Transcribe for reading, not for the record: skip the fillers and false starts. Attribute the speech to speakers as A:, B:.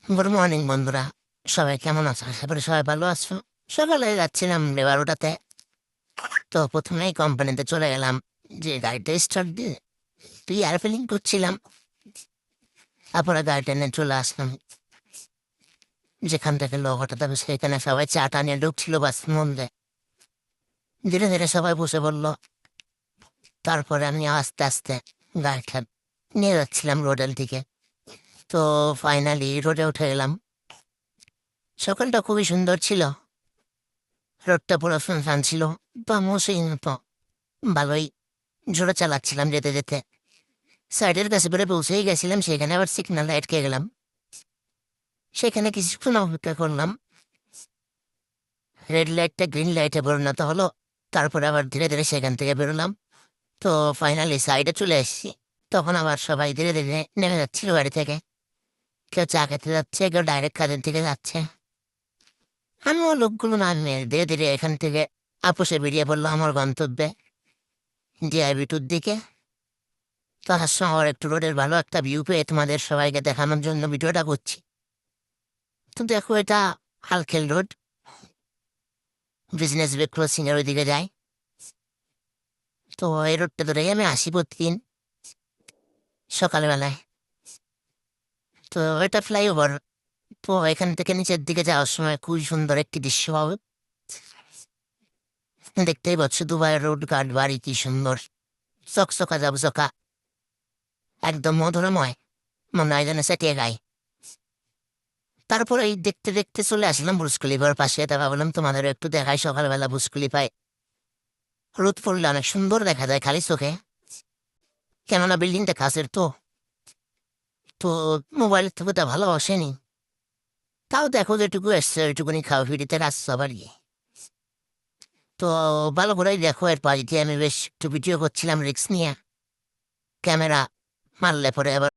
A: Good morning বন্ধুরা, সবাই কেমন আছো? আশা করি সবাই ভালো আছো। সকালে যাচ্ছিলাম লেবারোটাতে, তো প্রথমেই কোম্পানিতে চলে গেলাম, যে গাড়িটা স্টার্ট দিয়ে তুই এয়ার ফিলিং করছিলাম। তারপরে গাড়িটা নিয়ে চলে আসলাম যেখান থেকে লোক হঠাৎ সেখানে সবাই চাটা নিয়ে ঢুকছিল বাস মধ্যে। ধীরে ধীরে সবাই বসে পড়লো। তারপরে আমি আস্তে আস্তে গাড়িটা নিয়ে যাচ্ছিলাম রোডের দিকে। তো ফাইনালি রোডে উঠে এলাম। সকালটা খুবই সুন্দর ছিল, রোডটা পুরো শুনশান ছিল বা মসৃণ মতো। ভালোই জোরে চালাচ্ছিলাম যেতে যেতে। সাইডের কাছে পরে পৌঁছেই গেছিলাম, সেখানে আবার সিগন্যাল লাইট খেয়ে গেলাম। সেখানে কিছুক্ষণ অপেক্ষা করলাম, রেড লাইটটা গ্রিন লাইটে পরিণত হলো। তারপরে আবার ধীরে ধীরে সেখান থেকে বেরোলাম। তো ফাইনালি সাইডে চলে এসেছি। তখন আবার সবাই ধীরে ধীরে নেমে যাচ্ছিল বাড়ি থেকে। কেউ চা খেতে যাচ্ছে, কেউ ডাইরেক্ট কাজের দিকে যাচ্ছে। আমিও লোকগুলো নামিয়ে ধীরে ধীরে এখান থেকে আপোষে বেরিয়ে পড়লো আমার গন্তব্যে, ডিআইবি 2 দিকে। তার সঙ্গে একটু রোডের ভালো একটা ভিউ পেয়ে তোমাদের সবাইকে দেখানোর জন্য ভিডিওটা করছি। তো দেখো, এটা হালখেল রোড, বিজনেস বে ক্রসিং এর ওইদিকে যাই। তো এই রোডটা ধরেই আমি আসি প্রতিদিন সকালবেলায়। তো এটা ফ্লাইওভার। তো এখান থেকে নিচের দিকে যাওয়ার সময় খুবই সুন্দর একটি দৃশ্য পাবে। দেখতেই পাচ্ছ দুবাইয়ের রোড ঘাট বাড়ি কি সুন্দর, চকচকা জবচকা, একদম মধুরময়, মনে হয় যেন সেটিয়ে গায়ে। তারপরে এই দেখতে দেখতে চলে আসলাম বুর্জ খলিফার পাশে। তা ভাবলাম তোমাদের একটু দেখাই সকালবেলা বুর্জ খলিফায় রোদ পড়লে অনেক সুন্দর দেখা যায় খালি চোখে। কেননা বিল্ডিংটা কাছের তো। তো মোবাইলের থেকে তো ভালো আসেনি, তাও দেখো যেটুকু এসছে ওইটুকুনি খাওয়া ফিরিতে রাত সবারই। তো ভালো করেই দেখো, এর পাশ দিয়ে আমি বেশ একটু ভিডিও করছিলাম রিক্স নিয়ে। ক্যামেরা মারলে পরে আবার